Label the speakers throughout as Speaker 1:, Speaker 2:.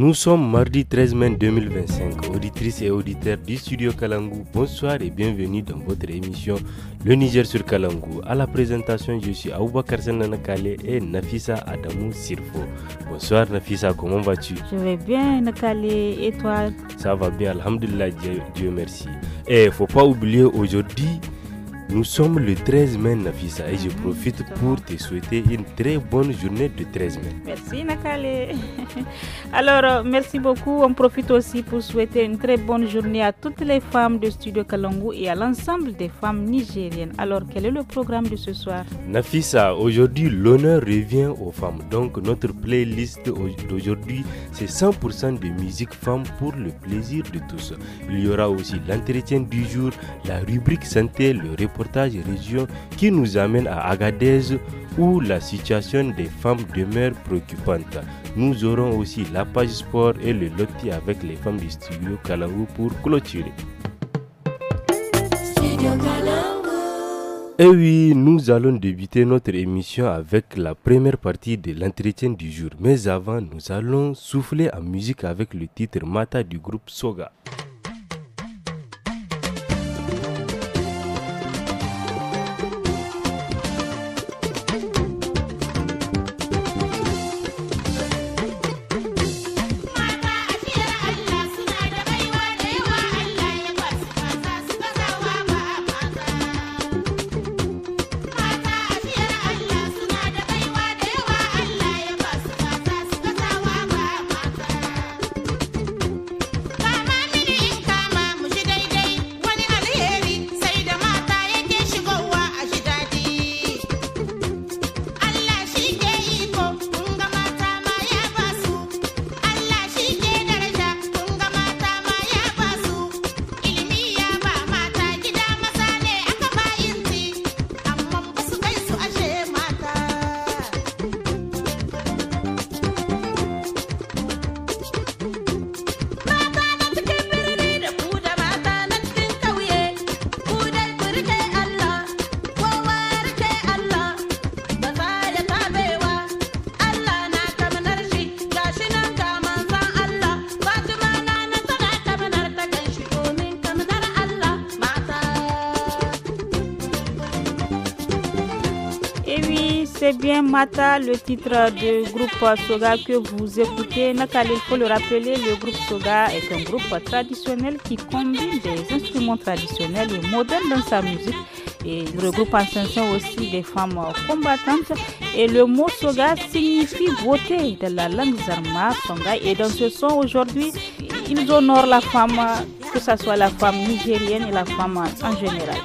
Speaker 1: Nous sommes mardi 13 mai 2025. Auditrices et auditeurs du studio Kalangu, bonsoir et bienvenue dans votre émission Le Niger sur Kalangu. À la présentation, je suis Aboubakar Nakale et Nafissa Adamou Sirfo. Bonsoir Nafissa, comment vas-tu?
Speaker 2: Je vais bien Nakale, et toi?
Speaker 1: Ça va bien, alhamdulillah, Dieu merci. Et faut pas oublier, aujourd'hui, nous sommes le 13 mai Nafissa et je profite pour te souhaiter une très bonne journée de 13 mai.
Speaker 2: Merci Nakale. Alors, merci beaucoup. On profite aussi pour souhaiter une très bonne journée à toutes les femmes de Studio Kalangu et à l'ensemble des femmes nigériennes. Alors, quel est le programme de ce soir?
Speaker 1: Nafissa, aujourd'hui, l'honneur revient aux femmes. Donc, notre playlist d'aujourd'hui, c'est 100% de musique femme pour le plaisir de tous. Il y aura aussi l'entretien du jour, la rubrique santé, le reportage région qui nous amène à Agadez où la situation des femmes demeure préoccupante. Nous aurons aussi la page sport et le loti avec les femmes du studio Kalangu pour clôturer. Et oui, nous allons débuter notre émission avec la première partie de l'entretien du jour. Mais avant, nous allons souffler en musique avec le titre Mata du groupe Soga.
Speaker 2: C'est bien Mata, le titre du groupe Soga que vous écoutez. Nakale, il faut le rappeler, le groupe Soga est un groupe traditionnel qui combine des instruments traditionnels et modernes dans sa musique. Et il regroupe en son sein aussi des femmes combattantes. Et le mot Soga signifie beauté de la langue Zarma, Songhai. Et dans ce son aujourd'hui, ils honorent la femme, que ce soit la femme nigérienne et la femme en général.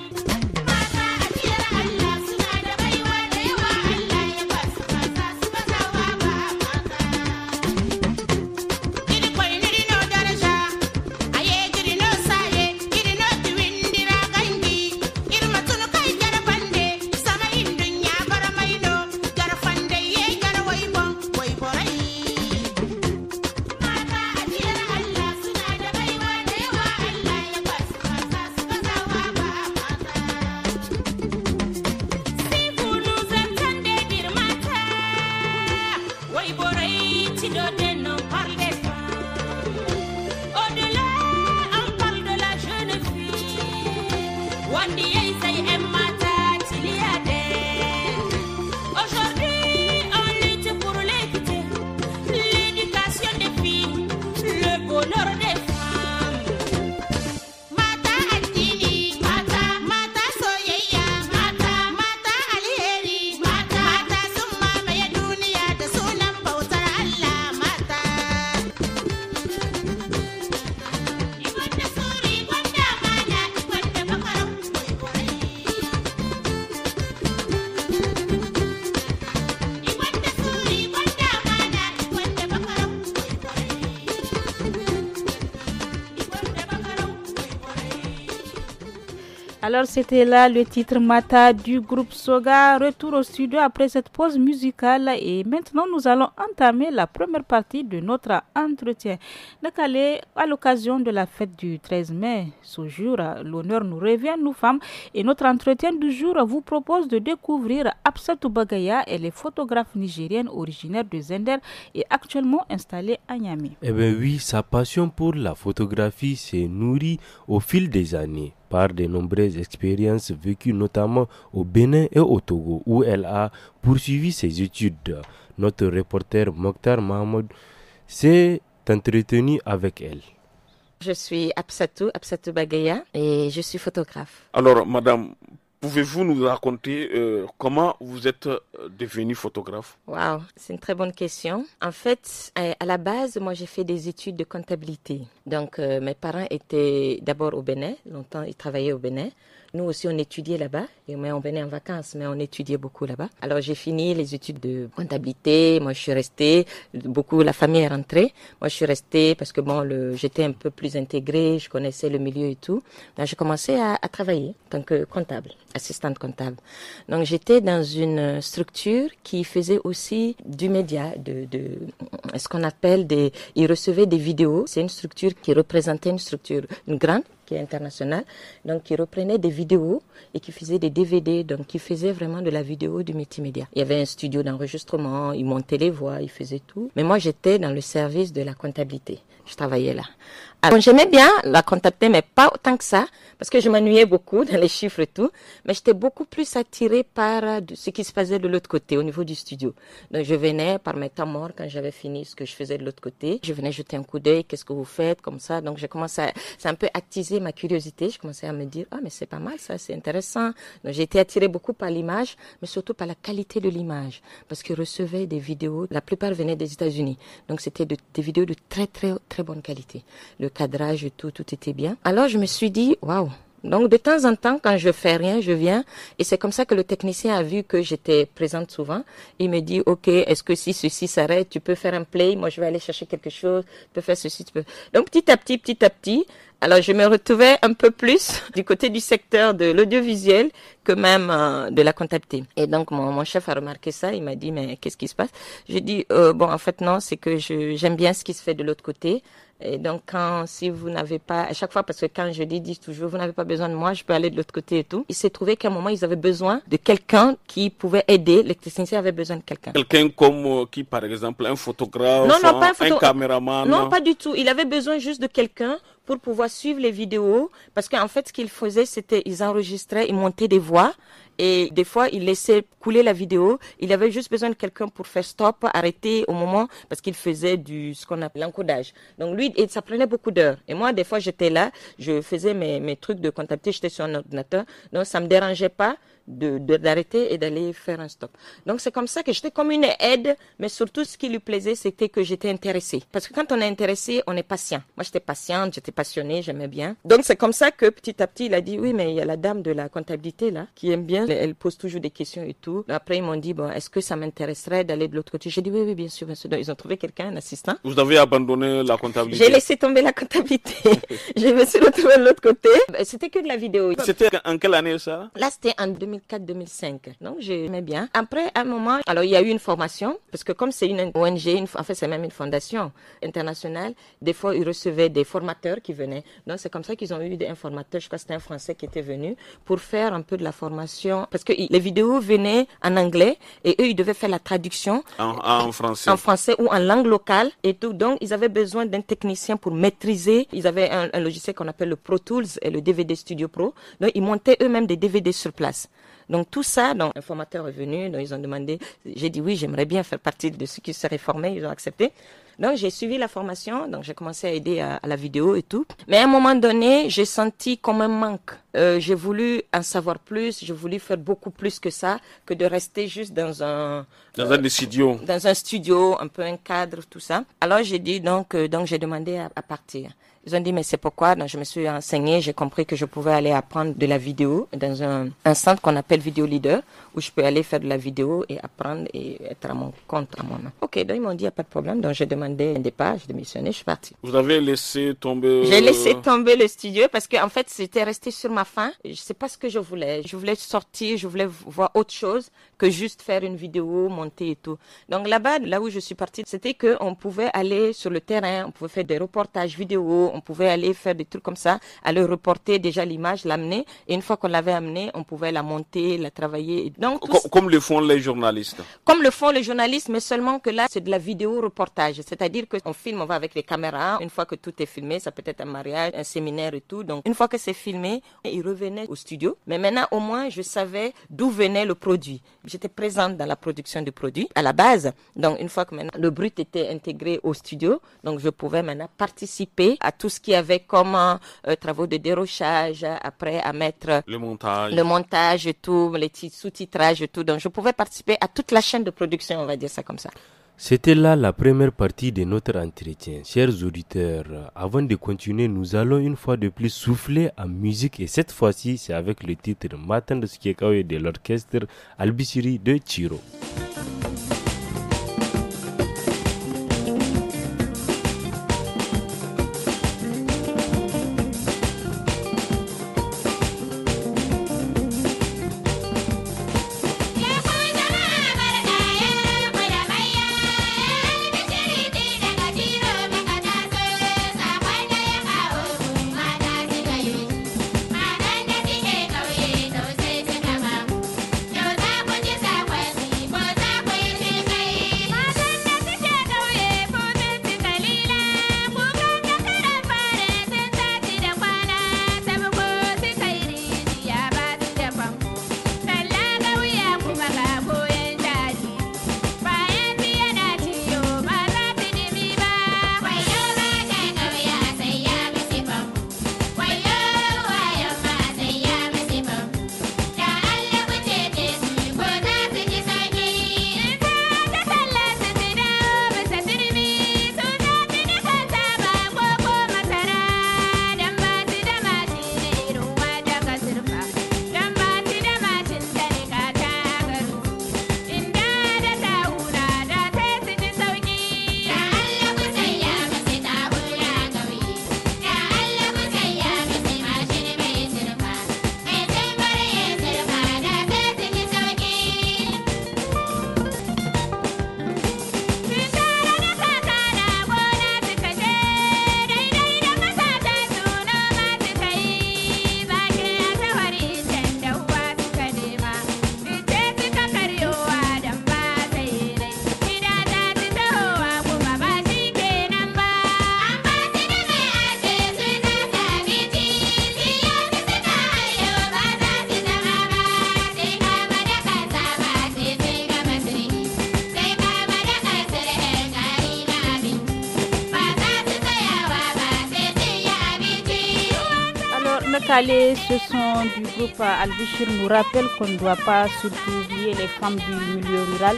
Speaker 2: Alors c'était là le titre Mata du groupe Soga. Retour au studio après cette pause musicale et maintenant nous allons entamer la première partie de notre entretien. Nakale, à l'occasion de la fête du 13 mai, ce jour, l'honneur nous revient, nous femmes, et notre entretien du jour vous propose de découvrir Absatou Bagaya. Elle est photographe nigérienne originaire de Zender et actuellement installée à Niamey.
Speaker 1: Eh bien oui, sa passion pour la photographie s'est nourrie au fil des années par de nombreuses expériences vécues notamment au Bénin et au Togo où elle a poursuivi ses études. Notre reporter Mokhtar Mahmoud s'est entretenu avec elle.
Speaker 3: Je suis Absatou Bagaya et je suis photographe.
Speaker 4: Alors madame, pouvez-vous nous raconter comment vous êtes devenue photographe?
Speaker 3: Wow, c'est une très bonne question. En fait, à la base, moi j'ai fait des études de comptabilité. Donc mes parents étaient d'abord au Bénin, longtemps ils travaillaient au Bénin. Nous aussi on étudiait là-bas, mais on venait en vacances, mais on étudiait beaucoup là-bas. Alors j'ai fini les études de comptabilité, moi je suis restée, beaucoup, la famille est rentrée. Moi je suis restée parce que bon, j'étais un peu plus intégrée, je connaissais le milieu et tout. Donc j'ai commencé à travailler en tant que comptable, assistante comptable. Donc j'étais dans une structure qui faisait aussi du média, de ce qu'on appelle ils recevaient des vidéos. C'est une structure qui représentait une grande, qui est internationale, donc qui reprenait des vidéos et qui faisait des DVD, donc qui faisait vraiment de la vidéo, du multimédia. Il y avait un studio d'enregistrement, ils montaient les voix, ils faisaient tout. Mais moi, j'étais dans le service de la comptabilité. Je travaillais là. Alors, j'aimais bien la comptabilité, mais pas autant que ça, parce que je m'ennuyais beaucoup dans les chiffres et tout, mais j'étais beaucoup plus attirée par ce qui se faisait de l'autre côté, au niveau du studio. Donc, je venais par mes temps morts, quand j'avais fini ce que je faisais de l'autre côté, je venais jeter un coup d'œil, qu'est-ce que vous faites, comme ça. Donc, j'ai commencé c'est un peu attisé ma curiosité. Je commençais à me dire, mais c'est pas mal ça, c'est intéressant. Donc, j'ai été attirée beaucoup par l'image, mais surtout par la qualité de l'image, parce qu'ils recevaient des vidéos, la plupart venaient des États-Unis. Donc, c'était des vidéos de très, très, très bonne qualité. Le cadrage et tout était bien. Alors, je me suis dit, waouh. Donc, de temps en temps, quand je fais rien, je viens. Et c'est comme ça que le technicien a vu que j'étais présente souvent. Il me dit, OK, est-ce que si ceci s'arrête, tu peux faire un play? Moi, je vais aller chercher quelque chose. Tu peux faire ceci, tu peux. Donc, petit à petit, alors je me retrouvais un peu plus du côté du secteur de l'audiovisuel que même de la comptabilité. Et donc, mon chef a remarqué ça. Il m'a dit, mais qu'est-ce qui se passe? J'ai dit, bon, en fait, non, c'est que j'aime bien ce qui se fait de l'autre côté. Et donc, si vous n'avez pas, à chaque fois, parce que quand je dis toujours, vous n'avez pas besoin de moi, je peux aller de l'autre côté et tout. Il s'est trouvé qu'à un moment, ils avaient besoin de quelqu'un qui pouvait aider. Les techniciens avaient besoin de quelqu'un.
Speaker 4: Quelqu'un comme qui, par exemple, un photographe,
Speaker 3: non, pas
Speaker 4: un caméraman?
Speaker 3: Non, pas du tout. Il avait besoin juste de quelqu'un pour pouvoir suivre les vidéos. Parce qu'en fait, ce qu'ils faisaient, c'était, ils enregistraient, ils montaient des voix. Et des fois, il laissait couler la vidéo. Il avait juste besoin de quelqu'un pour faire stop, arrêter au moment, parce qu'il faisait ce qu'on appelle l'encodage. Donc lui, et ça prenait beaucoup d'heures. Et moi, des fois, j'étais là, je faisais mes trucs de comptabilité, j'étais sur un ordinateur. Donc ça me dérangeait pas d'arrêter et d'aller faire un stop. Donc c'est comme ça que j'étais comme une aide, mais surtout ce qui lui plaisait, c'était que j'étais intéressée. Parce que quand on est intéressé, on est patient. Moi, j'étais patiente, j'étais passionnée, j'aimais bien. Donc c'est comme ça que petit à petit, il a dit, oui, mais il y a la dame de la comptabilité là, qui aime bien, elle pose toujours des questions et tout. Après, ils m'ont dit, bon, est-ce que ça m'intéresserait d'aller de l'autre côté? J'ai dit, oui, bien sûr, bien sûr. Donc, ils ont trouvé quelqu'un, un assistant.
Speaker 4: Vous avez abandonné la comptabilité?
Speaker 3: J'ai laissé tomber la comptabilité. Je me suis retrouvée de l'autre côté. C'était que de la vidéo.
Speaker 4: C'était en quelle année ça?
Speaker 3: Là, c'était en 2004-2005. Donc, j'aimais bien. Après, à un moment, alors il y a eu une formation, parce que comme c'est une ONG, en fait, c'est même une fondation internationale, des fois, ils recevaient des formateurs qui venaient. Donc, c'est comme ça qu'ils ont eu des formateurs, je crois que c'était un Français qui était venu, pour faire un peu de la formation, parce que les vidéos venaient en anglais, et eux, ils devaient faire la traduction.
Speaker 4: En français.
Speaker 3: En français ou en langue locale et tout. Donc, ils avaient besoin d'un technicien pour maîtriser. Ils avaient un logiciel qu'on appelle le Pro Tools et le DVD Studio Pro. Donc, ils montaient eux-mêmes des DVD sur place. Donc, tout ça, donc, un formateur est venu, donc ils ont demandé, j'ai dit oui, j'aimerais bien faire partie de ceux qui seraient formés, ils ont accepté. Donc, j'ai suivi la formation, donc j'ai commencé à aider à la vidéo et tout. Mais à un moment donné, j'ai senti comme un manque. J'ai voulu en savoir plus, j'ai voulu faire beaucoup plus que ça, que de rester juste dans un
Speaker 4: studio.
Speaker 3: Dans un studio, un peu un cadre, tout ça. Alors, j'ai dit donc j'ai demandé à partir. Ils ont dit, mais c'est pourquoi? Donc, je me suis renseignée, j'ai compris que je pouvais aller apprendre de la vidéo dans un centre qu'on appelle Vidéo Leader, où je peux aller faire de la vidéo et apprendre et être à mon compte, à moi-même. Ok, donc ils m'ont dit, il n'y a pas de problème. Donc, j'ai demandé un départ, j'ai démissionné, je suis partie.
Speaker 4: Vous avez laissé tomber...
Speaker 3: J'ai laissé tomber le studio parce qu'en fait, c'était resté sur ma faim. Je ne sais pas ce que je voulais. Je voulais sortir, je voulais voir autre chose que juste faire une vidéo, monter et tout. Donc là-bas, là où je suis partie, c'était qu'on pouvait aller sur le terrain, on pouvait faire des reportages vidéo, on pouvait aller faire des trucs comme ça, aller reporter déjà l'image, l'amener. Et une fois qu'on l'avait amenée, on pouvait la monter, la travailler. Donc,
Speaker 4: comme le font les journalistes.
Speaker 3: Comme le font les journalistes, mais seulement que là, c'est de la vidéo reportage. C'est-à-dire qu'on filme, on va avec les caméras. Une fois que tout est filmé, ça peut être un mariage, un séminaire et tout. Donc, une fois que c'est filmé, ils revenaient au studio. Mais maintenant, au moins, je savais d'où venait le produit. J'étais présente dans la production du produit à la base. Donc, une fois que maintenant le brut était intégré au studio, donc je pouvais maintenant participer à tout ce qu'il y avait comme travaux de dérochage, après à mettre le montage et tout, les sous-titrages et tout. Donc, je pouvais participer à toute la chaîne de production, on va dire ça comme ça.
Speaker 1: C'était là la première partie de notre entretien. Chers auditeurs, avant de continuer, nous allons une fois de plus souffler en musique et cette fois-ci, c'est avec le titre Matin de Skekawe de l'orchestre Albisiri de Chiro.
Speaker 2: Ce son du groupe Al-Bishir nous rappelle qu'on ne doit pas surtout oublier les femmes du milieu rural,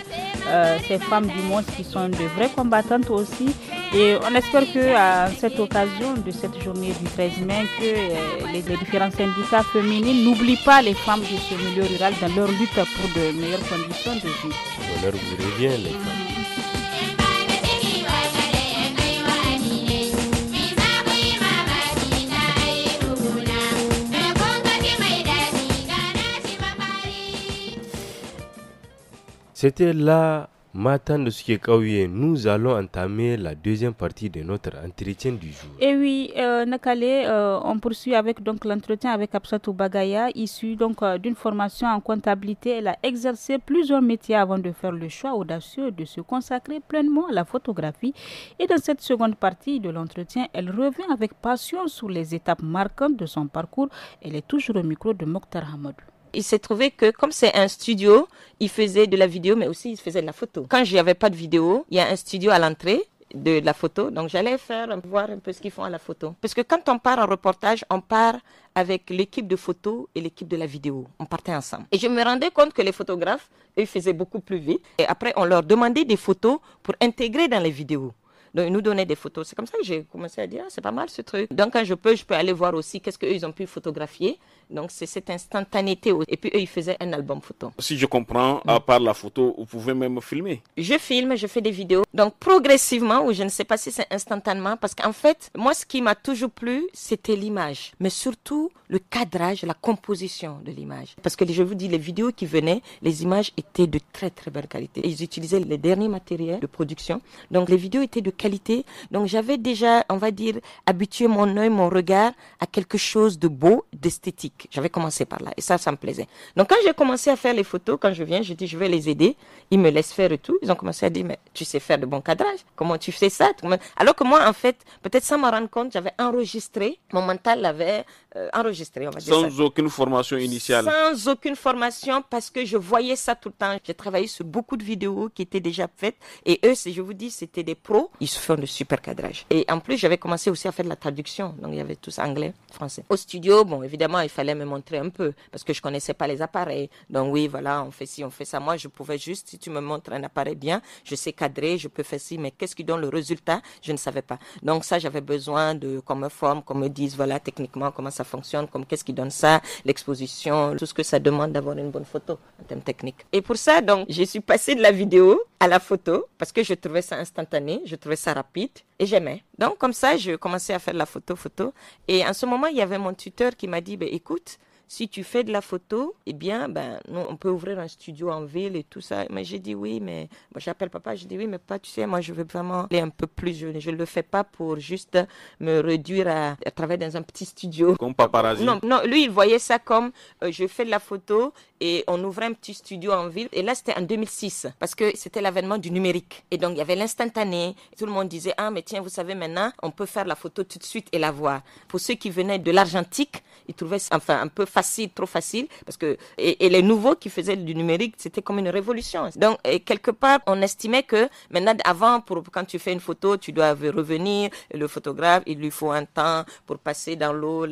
Speaker 2: ces femmes du monde qui sont de vraies combattantes aussi. Et on espère qu'à cette occasion de cette journée du 13 mai, que les différents syndicats féminins n'oublient pas les femmes de ce milieu rural dans leur lutte pour de meilleures conditions de vie.
Speaker 1: Bonheur vous revient, les femmes. C'était la Matin de Skekawe. Nous allons entamer la deuxième partie de notre entretien du jour.
Speaker 2: Et oui, Nakale, on poursuit avec donc l'entretien avec Absatou Bagaya, issue donc d'une formation en comptabilité. Elle a exercé plusieurs métiers avant de faire le choix audacieux de se consacrer pleinement à la photographie. Et dans cette seconde partie de l'entretien, elle revient avec passion sur les étapes marquantes de son parcours. Elle est toujours au micro de Mokhtar Hamadou.
Speaker 3: Il s'est trouvé que comme c'est un studio, il faisait de la vidéo, mais aussi il faisait de la photo. Quand il n'y avait pas de vidéo, il y a un studio à l'entrée de la photo. Donc j'allais voir un peu ce qu'ils font à la photo. Parce que quand on part en reportage, on part avec l'équipe de photo et l'équipe de la vidéo. On partait ensemble. Et je me rendais compte que les photographes, eux, faisaient beaucoup plus vite. Et après, on leur demandait des photos pour intégrer dans les vidéos. Donc, ils nous donnaient des photos. C'est comme ça que j'ai commencé à dire, c'est pas mal ce truc. Donc, quand je peux aller voir aussi qu'est-ce qu'eux, ils ont pu photographier. Donc, c'est cette instantanéité. Et puis, eux, ils faisaient un album photo.
Speaker 4: Si je comprends, à part la photo, vous pouvez même filmer.
Speaker 3: Je filme, je fais des vidéos. Donc, progressivement, ou je ne sais pas si c'est instantanément, parce qu'en fait, moi, ce qui m'a toujours plu, c'était l'image. Mais surtout, le cadrage, la composition de l'image. Parce que, je vous dis, les vidéos qui venaient, les images étaient de très, très bonne qualité. Ils utilisaient les derniers matériels de production. Donc, les vidéos étaient de qualité. Donc, j'avais déjà, on va dire, habitué mon œil, mon regard à quelque chose de beau, d'esthétique. J'avais commencé par là et ça me plaisait. Donc quand j'ai commencé à faire les photos, quand je viens, je dis je vais les aider. Ils me laissent faire et tout. Ils ont commencé à dire mais tu sais faire de bon cadrage. Comment tu fais ça? Alors que moi en fait, peut-être sans me rendre compte, j'avais enregistré. Mon mental l'avait enregistré, on va dire ça.
Speaker 4: Sans aucune formation initiale.
Speaker 3: Sans aucune formation parce que je voyais ça tout le temps. J'ai travaillé sur beaucoup de vidéos qui étaient déjà faites et eux, je vous dis, c'était des pros. Ils se font de super cadrage. Et en plus, j'avais commencé aussi à faire de la traduction. Donc il y avait tous anglais, français. Au studio, bon évidemment, il fallait me montrer un peu parce que je connaissais pas les appareils. Donc oui, voilà, on fait ci, on fait ça. Moi, je pouvais juste, si tu me montres un appareil bien, je sais cadrer, je peux faire ci, mais qu'est-ce qui donne le résultat? Je ne savais pas. Donc ça, j'avais besoin qu'on me forme, qu'on me dise, voilà, techniquement, comment ça fonctionne, qu'est-ce qui donne ça, l'exposition, tout ce que ça demande d'avoir une bonne photo en termes techniques. Et pour ça, donc, je suis passée de la vidéo à la photo parce que je trouvais ça instantané, je trouvais ça rapide et j'aimais. Donc, comme ça, je commençais à faire la photo. Et en ce moment, il y avait mon tuteur qui m'a dit, écoute, si tu fais de la photo, eh bien, nous, on peut ouvrir un studio en ville et tout ça. Mais j'ai dit oui, mais j'appelle papa, j'ai dit oui, mais papa, tu sais, moi, je veux vraiment aller un peu plus. Je ne le fais pas pour juste me réduire à travailler dans un petit studio.
Speaker 4: Comme paparazzi.
Speaker 3: Non, lui, il voyait ça comme je fais de la photo et on ouvrait un petit studio en ville. Et là, c'était en 2006 parce que c'était l'avènement du numérique. Et donc, il y avait l'instantané. Tout le monde disait, ah, mais tiens, vous savez, maintenant, on peut faire la photo tout de suite et la voir. Pour ceux qui venaient de l'argentique, ils trouvaient ça, un peu facile, trop facile, parce que et les nouveaux qui faisaient du numérique, c'était comme une révolution. Donc quelque part, on estimait que maintenant, avant, quand tu fais une photo, tu dois revenir, le photographe, il lui faut un temps pour passer dans l'eau,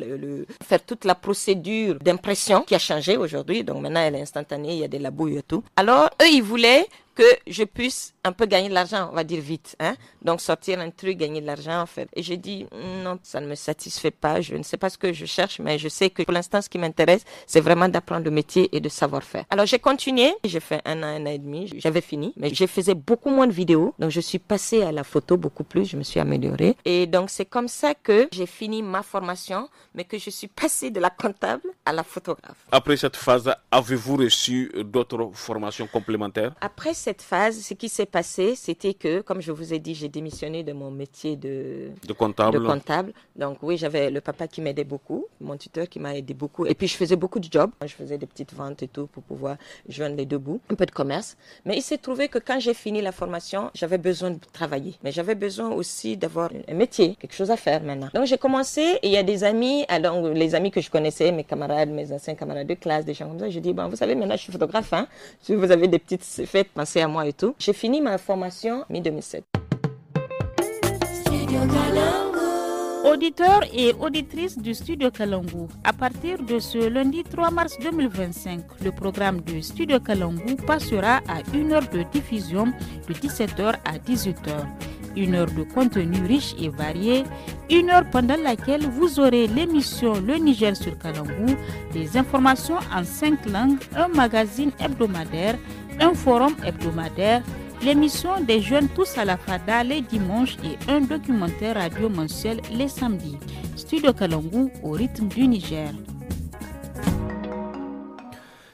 Speaker 3: faire toute la procédure d'impression qui a changé aujourd'hui. Donc maintenant, elle est instantanée, il y a des labos et tout. Alors eux, ils voulaient que je puisse un peu gagner de l'argent, on va dire vite. Donc sortir un truc, gagner de l'argent en fait. Et j'ai dit non, ça ne me satisfait pas, je ne sais pas ce que je cherche, mais je sais que pour l'instant ce qui m'intéresse, c'est vraiment d'apprendre le métier et de savoir faire. Alors j'ai continué, j'ai fait un an et demi, j'avais fini, mais je faisais beaucoup moins de vidéos, donc je suis passée à la photo beaucoup plus, je me suis améliorée. Et donc c'est comme ça que j'ai fini ma formation, mais que je suis passée de la comptable à la photographe.
Speaker 4: Après cette phase, avez-vous reçu d'autres formations complémentaires?
Speaker 3: Après cette phase, ce qui s'est passé, c'était que, comme je vous ai dit, j'ai démissionné de mon métier de comptable. Donc oui, j'avais le papa qui m'aidait beaucoup, mon tuteur qui m'a aidé beaucoup. Et puis je faisais beaucoup de jobs. Je faisais des petites ventes et tout pour pouvoir joindre les deux bouts, un peu de commerce. Mais il s'est trouvé que quand j'ai fini la formation, j'avais besoin de travailler. Mais j'avais besoin aussi d'avoir un métier, quelque chose à faire maintenant. Donc j'ai commencé et il y a des amis, alors les amis que je connaissais, mes camarades, mes anciens camarades de classe, des gens comme ça, je dis, vous savez, maintenant je suis photographe, si vous avez des petites fêtes, pensez à moi et tout. J'ai fini ma formation mi-2007.
Speaker 2: Auditeurs et auditrices du Studio Kalangu, à partir de ce lundi 3 mars 2025, le programme de Studio Kalangu passera à 1 heure de diffusion de 17h à 18h. 1 heure de contenu riche et varié, 1 heure pendant laquelle vous aurez l'émission Le Niger sur Kalangu, des informations en 5 langues, un magazine hebdomadaire, un forum hebdomadaire, l'émission des jeunes tous à la fada les dimanches et un documentaire radio mensuel les samedis. Studio Kalangu au rythme du Niger.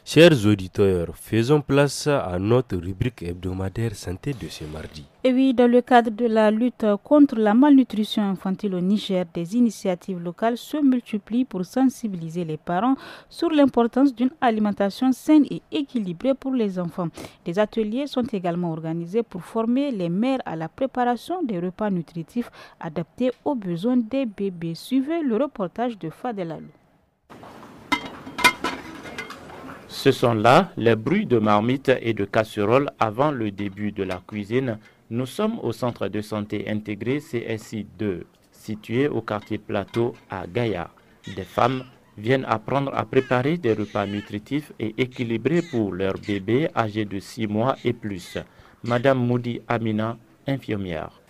Speaker 1: Chers auditeurs, faisons place à notre rubrique hebdomadaire santé de ce mardi.
Speaker 2: Et oui, dans le cadre de la lutte contre la malnutrition infantile au Niger, des initiatives locales se multiplient pour sensibiliser les parents sur l'importance d'une alimentation saine et équilibrée pour les enfants. Des ateliers sont également organisés pour former les mères à la préparation des repas nutritifs adaptés aux besoins des bébés. Suivez le reportage de Fadel Alou.
Speaker 5: Ce sont là les bruits de marmites et de casseroles avant le début de la cuisine. Nous sommes au centre de santé intégré CSI 2, situé au quartier Plateau à Gaïa. Des femmes viennent apprendre à préparer des repas nutritifs et équilibrés pour leurs bébés âgés de 6 mois et plus. Madame Moudi Amina, infirmière.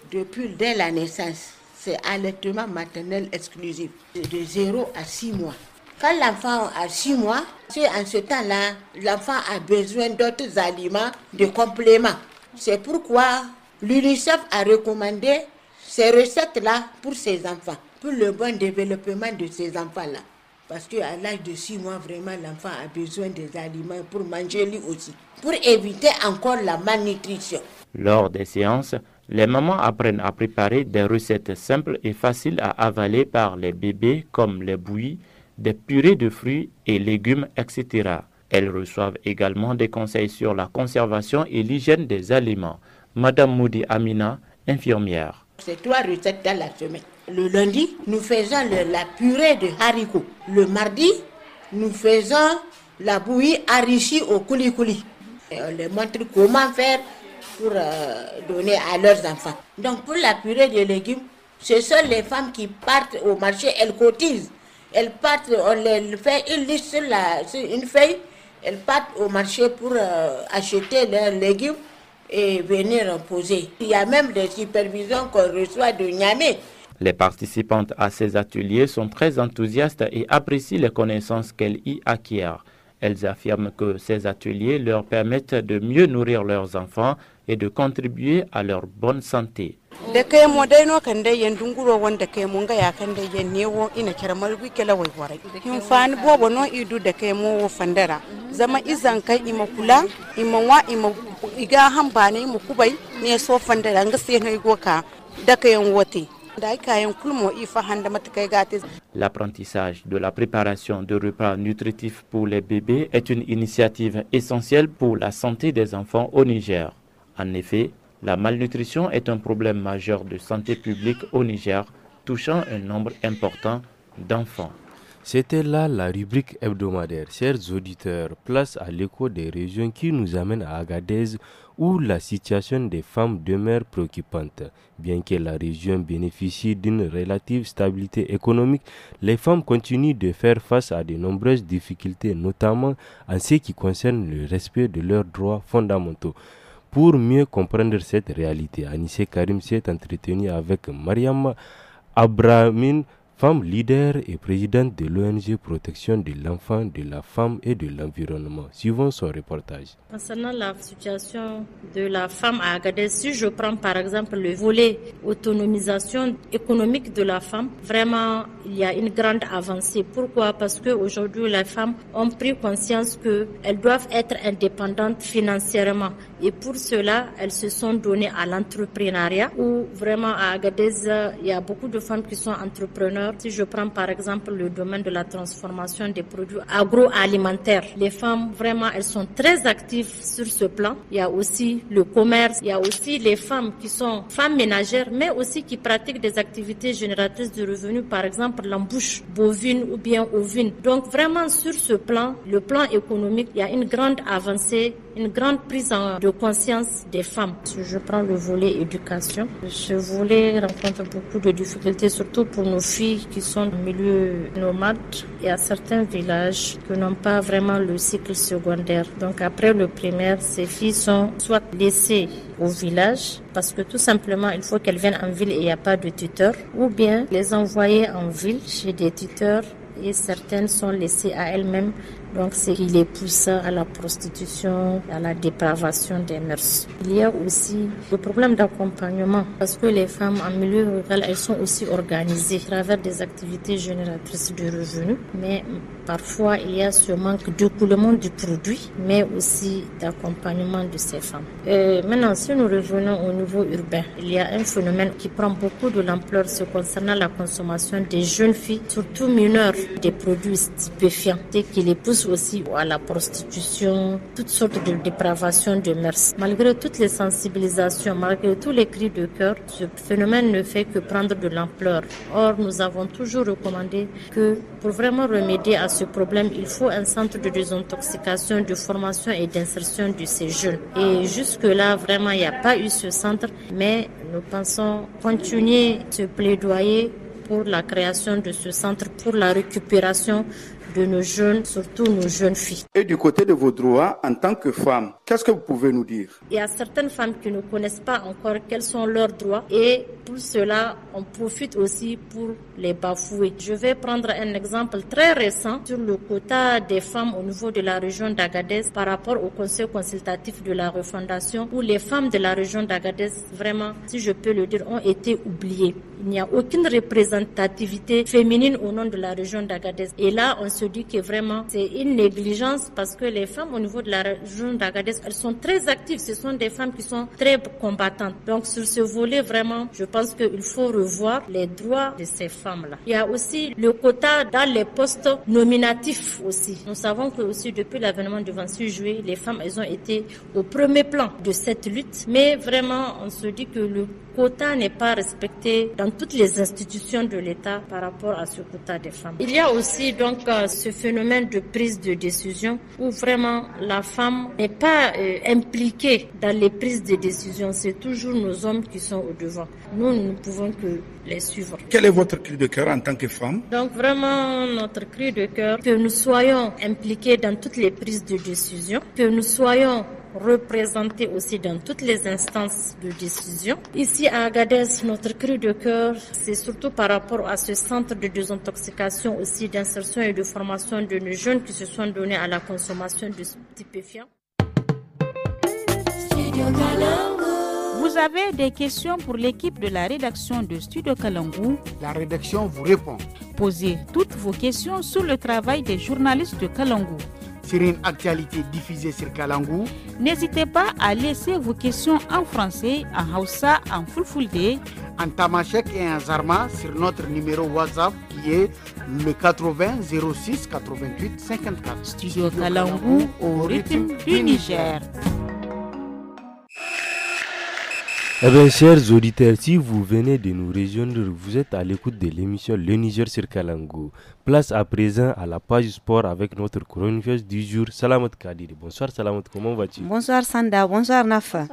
Speaker 6: dès la naissance, c'est allaitement maternel exclusif, de 0 à 6 mois. Quand l'enfant a 6 mois, c'est en ce temps-là, l'enfant a besoin d'autres aliments, de compléments. C'est pourquoi l'UNICEF a recommandé ces recettes-là pour ces enfants, pour le bon développement de ces enfants-là. Parce qu'à l'âge de 6 mois, vraiment, l'enfant a besoin des aliments pour manger lui aussi, pour éviter encore la malnutrition.
Speaker 5: Lors des séances, les mamans apprennent à préparer des recettes simples et faciles à avaler par les bébés comme les bouillies, des purées de fruits et légumes, etc. Elles reçoivent également des conseils sur la conservation et l'hygiène des aliments. Madame Moudi Amina, infirmière.
Speaker 6: C'est 3 recettes dans la semaine. Le lundi, nous faisons la purée de haricots. Le mardi, nous faisons la bouillie enrichie au kouli-kouli. Et on leur montre comment faire pour donner à leurs enfants. Donc pour la purée de légumes, ce sont les femmes qui partent au marché, elles cotisent. Elles partent, on leur fait une liste sur une feuille, elles partent au marché pour acheter leurs légumes et venir poser. Il y a même des supervisions qu'on reçoit de Niamey.
Speaker 5: Les participantes à ces ateliers sont très enthousiastes et apprécient les connaissances qu'elles y acquièrent. Elles affirment que ces ateliers leur permettent de mieux nourrir leurs enfants et de contribuer à leur bonne santé. L'apprentissage de la préparation de repas nutritifs pour les bébés est une initiative essentielle pour la santé des enfants au Niger. En effet, la malnutrition est un problème majeur de santé publique au Niger, touchant un nombre important d'enfants.
Speaker 1: C'était là la rubrique hebdomadaire. Chers auditeurs, place à l'écho des régions qui nous amène à Agadez où la situation des femmes demeure préoccupante. Bien que la région bénéficie d'une relative stabilité économique, les femmes continuent de faire face à de nombreuses difficultés, notamment en ce qui concerne le respect de leurs droits fondamentaux. Pour mieux comprendre cette réalité, Anissé Karim s'est entretenu avec Mariam Abrahamine, femme leader et présidente de l'ONG Protection de l'enfant, de la femme et de l'environnement. Suivons son reportage.
Speaker 7: Concernant la situation de la femme à Agadez, si je prends par exemple le volet autonomisation économique de la femme, vraiment il y a une grande avancée. Pourquoi? Parce qu'aujourd'hui les femmes ont pris conscience qu'elles doivent être indépendantes financièrement. Et pour cela, elles se sont données à l'entrepreneuriat où vraiment à Agadez, il y a beaucoup de femmes qui sont entrepreneurs. Si je prends par exemple le domaine de la transformation des produits agroalimentaires, les femmes vraiment elles sont très actives sur ce plan. Il y a aussi le commerce, il y a aussi les femmes qui sont femmes ménagères mais aussi qui pratiquent des activités génératrices de revenus, par exemple l'embouche bovine ou bien ovine. Donc vraiment sur ce plan, le plan économique, il y a une grande avancée, une grande prise de conscience des femmes. Si je prends le volet éducation, ce volet rencontre beaucoup de difficultés, surtout pour nos filles qui sont en milieu nomade et à certains villages qui n'ont pas vraiment le cycle secondaire. Donc après le primaire, ces filles sont soit laissées au village parce que tout simplement il faut qu'elles viennent en ville et il n'y a pas de tuteur, ou bien les envoyer en ville chez des tuteurs et certaines sont laissées à elles-mêmes. Donc, c'est qui les pousse à la prostitution, à la dépravation des mœurs. Il y a aussi le problème d'accompagnement parce que les femmes en milieu rural, elles sont aussi organisées à travers des activités génératrices de revenus. Mais parfois, il y a ce manque d'écoulement du produit, mais aussi d'accompagnement de ces femmes. Maintenant, si nous revenons au niveau urbain, il y a un phénomène qui prend beaucoup de l'ampleur, c'est concernant la consommation des jeunes filles, surtout mineures, des produits stupéfiants et qui les poussent aussi à la prostitution, toutes sortes de dépravations de mœurs. Malgré toutes les sensibilisations, malgré tous les cris de cœur, ce phénomène ne fait que prendre de l'ampleur. Or, nous avons toujours recommandé que pour vraiment remédier à ce problème, il faut un centre de désintoxication, de formation et d'insertion de ces jeunes. Et jusque-là, vraiment, il n'y a pas eu ce centre, mais nous pensons continuer ce plaidoyer pour la création de ce centre, pour la récupération de nos jeunes, surtout nos jeunes filles.
Speaker 8: Et du côté de vos droits en tant que femme, qu'est-ce que vous pouvez nous dire?
Speaker 7: Il y a certaines femmes qui ne connaissent pas encore quels sont leurs droits et pour cela, on profite aussi pour les bafouer. Je vais prendre un exemple très récent sur le quota des femmes au niveau de la région d'Agadez par rapport au conseil consultatif de la refondation où les femmes de la région d'Agadez, vraiment, si je peux le dire, ont été oubliées. Il n'y a aucune représentativité féminine au nom de la région d'Agadez. Et là, on se dit que vraiment, c'est une négligence parce que les femmes au niveau de la région d'Agadez, elles sont très actives. Ce sont des femmes qui sont très combattantes. Donc, sur ce volet, vraiment, je pense qu'il faut revoir les droits de ces femmes-là. Il y a aussi le quota dans les postes nominatifs aussi. Nous savons que aussi depuis l'avènement du 26 juillet, les femmes, elles ont été au premier plan de cette lutte. Mais vraiment, on se dit que le quota n'est pas respecté dans toutes les institutions de l'État par rapport à ce quota des femmes. Il y a aussi donc ce phénomène de prise de décision où vraiment la femme n'est pas impliquée dans les prises de décision. C'est toujours nos hommes qui sont au devant. Nous ne pouvons que les suivre.
Speaker 8: Quel est votre cri de cœur en tant que femme?
Speaker 7: Donc vraiment notre cri de cœur, que nous soyons impliqués dans toutes les prises de décision, que nous soyons représentés aussi dans toutes les instances de décision. Ici à Agadez, notre cri de cœur, c'est surtout par rapport à ce centre de désintoxication aussi, d'insertion et de formation de nos jeunes qui se sont donnés à la consommation de stupéfiants.
Speaker 2: Vous avez des questions pour l'équipe de la rédaction de Studio Kalangu?
Speaker 9: La rédaction vous répond.
Speaker 2: Posez toutes vos questions sur le travail des journalistes de Kalangu.
Speaker 9: Sur une actualité diffusée sur Kalangu,
Speaker 2: n'hésitez pas à laisser vos questions en français, en Hausa, en Fulfulde,
Speaker 9: en Tamashek et en Zarma sur notre numéro WhatsApp qui est le 80 06 88 54.
Speaker 2: Studio Kalangu au rythme du Niger.
Speaker 1: Eh bien, chers auditeurs, si vous venez de nous rejoindre, vous êtes à l'écoute de l'émission Le Niger sur Kalangu. Place à présent à la page sport avec notre chroniqueuse du jour, Salamat Kadiri. Bonsoir Salamat, comment vas-tu?
Speaker 10: Bonsoir Sanda, bonsoir Nafa.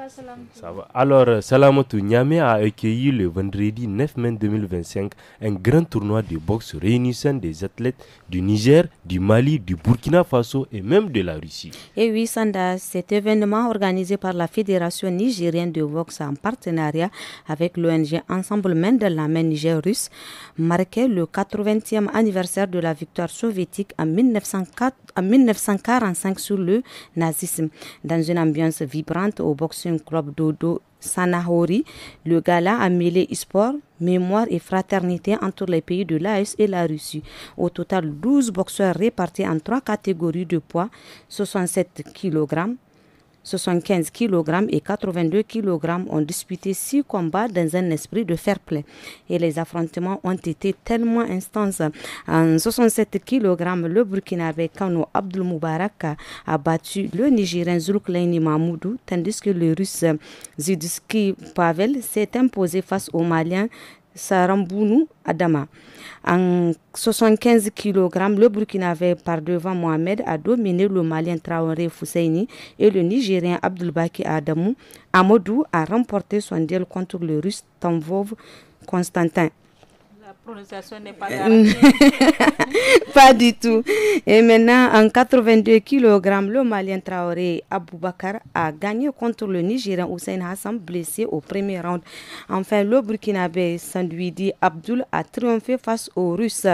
Speaker 1: Ça va. Alors, Salamat, Niamey a accueilli le vendredi 9 mai 2025 un grand tournoi de boxe réunissant des athlètes du Niger, du Mali, du Burkina Faso et même de la Russie.
Speaker 10: Et oui Sanda, cet événement organisé par la Fédération nigérienne de boxe en partenariat avec l'ONG Ensemble Main de la Main Niger-Russe marquait le 80e anniversaire de la victoire soviétique en 1945 sur le nazisme. Dans une ambiance vibrante au Boxing Club Dodo Sanahori, le gala a mêlé sport, mémoire et fraternité entre les pays de l'AES et la Russie. Au total, 12 boxeurs répartis en 3 catégories de poids, 67 kg, 75 kg et 82 kg ont disputé 6 combats dans un esprit de fair play. Et les affrontements ont été tellement intenses. En 67 kg, le Burkinabé Kano Abdul Moubarak a battu le Nigérien Zulklaini Mahmoudou, tandis que le Russe Zidiski Pavel s'est imposé face au Malien Sarambounou Adama. En 75 kg, le Burkinabé par devant Mohamed a dominé le Malien Traoré Fousseini et le Nigérien Abdulbaki Amadou a remporté son duel contre le Russe Tamvov Constantin.
Speaker 2: La prononciation n'est pas
Speaker 10: pas du tout. Et maintenant, en 82 kg, le Malien Traoré Aboubakar a gagné contre le Nigérien Hussein Hassan, blessé au premier round. Enfin, le Burkinabé Sandouidi Abdul a triomphé face au Russe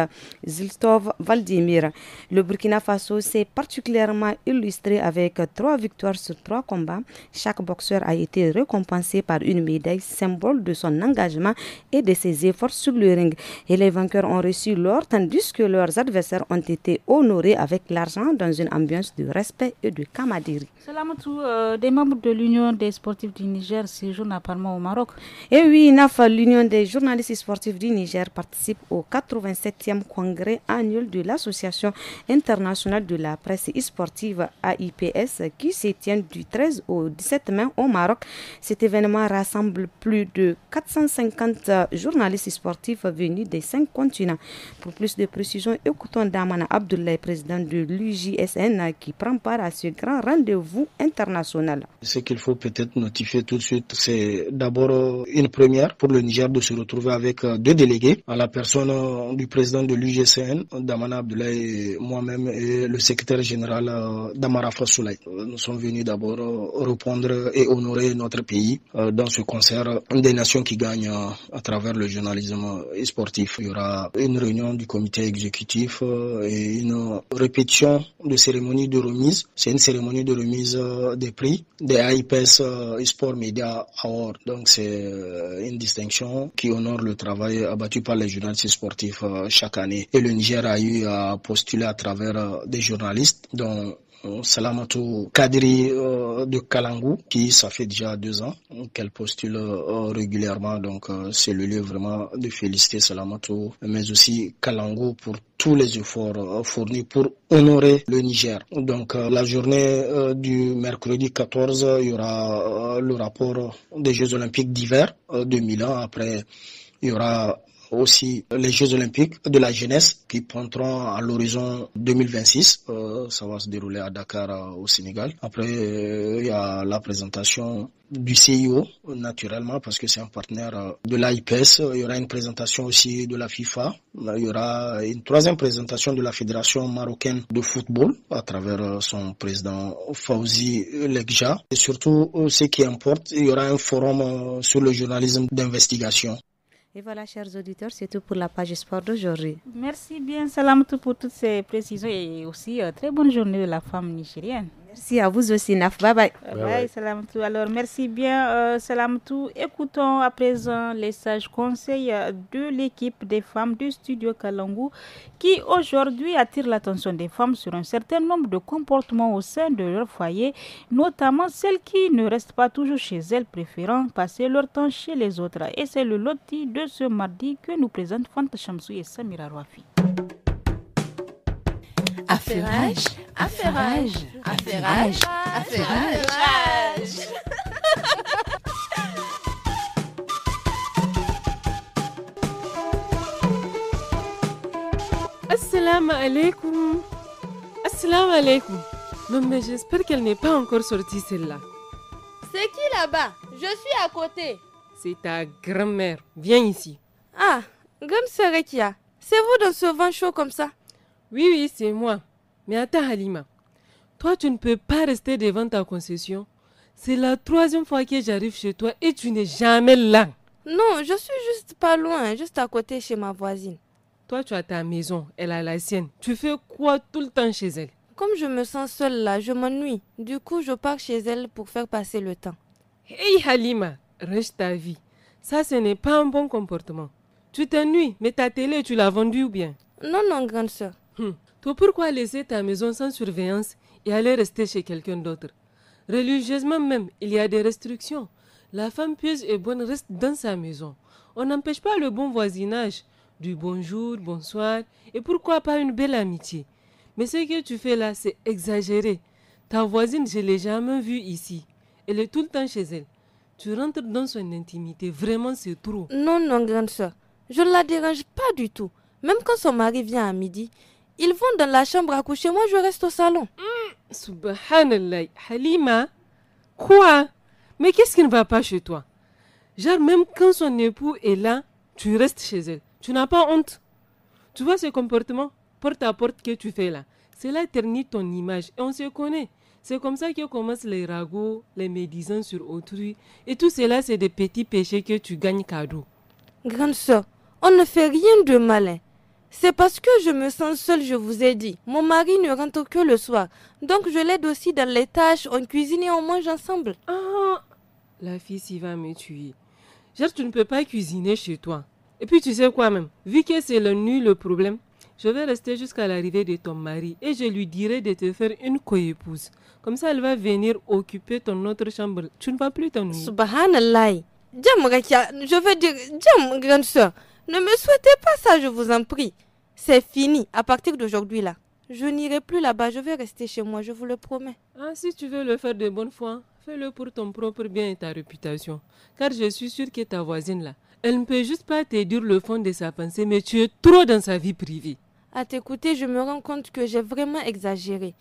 Speaker 10: Ziltov Valdimir. Le Burkina Faso s'est particulièrement illustré avec 3 victoires sur 3 combats. Chaque boxeur a été récompensé par une médaille, symbole de son engagement et de ses efforts sur le ring. Et les vainqueurs ont reçu l'or, tandis que leurs adversaires ont été honorés avec l'argent dans une ambiance de respect et de camaraderie.
Speaker 2: Salamatou, des membres de l'Union des sportifs du Niger séjournent apparemment au Maroc.
Speaker 10: Et oui, NAFA, l'Union des journalistes sportifs du Niger, participe au 87e congrès annuel de l'Association internationale de la presse sportive AIPS qui se tient du 13 au 17 mai au Maroc. Cet événement rassemble plus de 450 journalistes sportifs venus des 5 continents. Pour plus de précisions, écoutons Damana Abdoulaye, président de l'UJSN, qui prend part à ce grand rendez-vous international.
Speaker 11: Ce qu'il faut peut-être notifier tout de suite, c'est d'abord une première pour le Niger de se retrouver avec 2 délégués, à la personne du président de l'UJSN, Damana Abdoulaye, et moi-même, et le secrétaire général Damara Fassoulaye. Nous sommes venus d'abord répondre et honorer notre pays dans ce concert des nations qui gagnent à travers le journalisme sportif. Il y aura une réunion du comité exécutif et une répétition de cérémonie de remise. C'est une cérémonie de remise des prix des AIPS Sport Media Award. Donc c'est une distinction qui honore le travail abattu par les journalistes sportifs chaque année. Et le Niger a eu à postuler à travers des journalistes dont Salamatou Kadri de Kalangou, qui ça fait déjà 2 ans qu'elle postule régulièrement, donc c'est le lieu vraiment de féliciter Salamatou, mais aussi Kalangou pour tous les efforts fournis pour honorer le Niger. Donc la journée du mercredi 14, il y aura le rapport des Jeux Olympiques d'hiver de Milan. Après, il y aura aussi les Jeux Olympiques de la jeunesse qui pointeront à l'horizon 2026. Ça va se dérouler à Dakar au Sénégal. Après, il y a la présentation du CIO, naturellement, parce que c'est un partenaire de l'AIPS. Il y aura une présentation aussi de la FIFA. Il y aura une 3e présentation de la Fédération marocaine de football à travers son président Fawzi Lekja. Et surtout, ce qui importe, il y aura un forum sur le journalisme d'investigation.
Speaker 10: Et voilà, chers auditeurs, c'est tout pour la page sport d'aujourd'hui.
Speaker 2: Merci bien, Salamatou, pour toutes ces précisions et aussi très bonne journée de la femme nigérienne.
Speaker 10: Merci à vous aussi, Naf. Bye bye.
Speaker 2: Bye, Salamatou. Alors, merci bien, Salamatou. Écoutons à présent les sages conseils de l'équipe des femmes du studio Kalangu qui aujourd'hui attire l'attention des femmes sur un certain nombre de comportements au sein de leur foyer, notamment celles qui ne restent pas toujours chez elles, préférant passer leur temps chez les autres. Et c'est le loti de ce mardi que nous présentent Fanta Chamsou et Samira Rouafi.
Speaker 12: Affairage, affairage, affairage, affairage.
Speaker 13: Assalamu alaikum. Assalamu alaikum. Non mais j'espère qu'elle n'est pas encore sortie celle-là.
Speaker 14: C'est qui là-bas? Je suis à côté.
Speaker 13: C'est ta grand-mère. Viens ici.
Speaker 14: Ah, grande sœur Rekia, c'est vous dans ce vent chaud comme ça?
Speaker 13: Oui, c'est moi. Mais attends Halima, toi tu ne peux pas rester devant ta concession. C'est la 3e fois que j'arrive chez toi et tu n'es jamais là.
Speaker 14: Non, je suis juste pas loin, juste à côté chez ma voisine.
Speaker 13: Toi tu as ta maison, elle a la sienne. Tu fais quoi tout le temps chez elle?
Speaker 14: Comme je me sens seule là, je m'ennuie. Du coup, je pars chez elle pour faire passer le temps.
Speaker 13: Hey Halima, range ta vie. Ça, ce n'est pas un bon comportement. Tu t'ennuies, mais ta télé, tu l'as vendue ou bien?
Speaker 14: Non, grande sœur.
Speaker 13: Toi, pourquoi laisser ta maison sans surveillance et aller rester chez quelqu'un d'autre? Religieusement même, il y a des restrictions. La femme pieuse et bonne reste dans sa maison. On n'empêche pas le bon voisinage, du bonjour, bonsoir, et pourquoi pas une belle amitié. Mais ce que tu fais là, c'est exagéré. Ta voisine, je ne l'ai jamais vue ici. Elle est tout le temps chez elle. Tu rentres dans son intimité, vraiment c'est trop.
Speaker 14: Non, grande sœur. Je ne la dérange pas du tout. Même quand son mari vient à midi, ils vont dans la chambre à coucher, moi je reste au salon.
Speaker 13: Subhanallah, Halima. Quoi? Mais qu'est-ce qui ne va pas chez toi? Genre même quand son époux est là, tu restes chez elle. Tu n'as pas honte? Tu vois ce comportement porte à porte que tu fais là? Cela ternit ton image et on se connaît. C'est comme ça que commencent les ragots, les médisances sur autrui. Et tout cela, c'est des petits péchés que tu gagnes cadeau.
Speaker 14: Grande sœur, on ne fait rien de malin. C'est parce que je me sens seule, je vous ai dit. Mon mari ne rentre que le soir. Donc je l'aide aussi dans les tâches, on cuisine et on mange ensemble.
Speaker 13: Ah, la fille s'y va me tuer. Genre, tu ne peux pas cuisiner chez toi. Et puis tu sais quoi même, vu que c'est la nuit le problème, je vais rester jusqu'à l'arrivée de ton mari et je lui dirai de te faire une coépouse. Comme ça, elle va venir occuper ton autre chambre. Tu ne vas plus t'ennuyer.
Speaker 14: Subhanallah. Je veux dire, grande sœur, ne me souhaitez pas ça, je vous en prie. C'est fini, à partir d'aujourd'hui là. Je n'irai plus là-bas, je vais rester chez moi, je vous le promets.
Speaker 13: Ah, si tu veux le faire de bonne foi, fais-le pour ton propre bien et ta réputation. Car je suis sûre que ta voisine là, Elle ne peut juste pas te dire le fond de sa pensée, mais tu es trop dans sa vie privée.
Speaker 14: À t'écouter, je me rends compte que j'ai vraiment exagéré.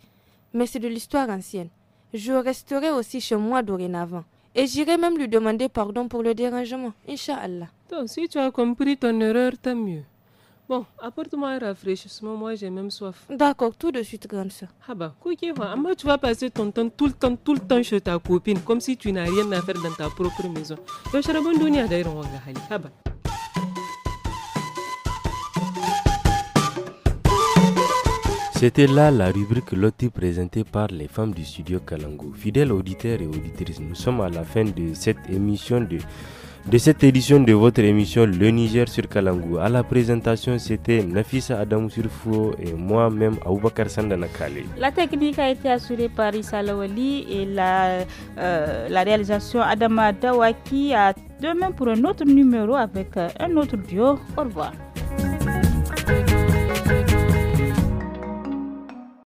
Speaker 14: Mais c'est de l'histoire ancienne. Je resterai aussi chez moi dorénavant. Et j'irai même lui demander pardon pour le dérangement, Inch'Allah.
Speaker 13: Donc, si tu as compris ton erreur, tant mieux. Bon, apporte-moi un rafraîchissement, moi j'ai même soif.
Speaker 14: D'accord, tout de suite, grande soeur.
Speaker 13: Ah bah, moi tu vas passer ton temps tout le temps chez ta copine, comme si tu n'as rien à faire dans ta propre maison. Donc, je rabonne dunia d'ailleurs, on va aller. Ah bah.
Speaker 1: C'était là la rubrique Loti présentée par les femmes du studio Kalangu. Fidèles auditeurs et auditrices, nous sommes à la fin de cette émission de cette édition de votre émission Le Niger sur Kalangu. À la présentation, c'était Nafisa Adam Surfo et moi-même Aboubakar Sandana Kale.
Speaker 2: La technique a été assurée par Issa Lawali et la réalisation Adama Dawaki. À demain pour un autre numéro avec un autre duo. Au revoir.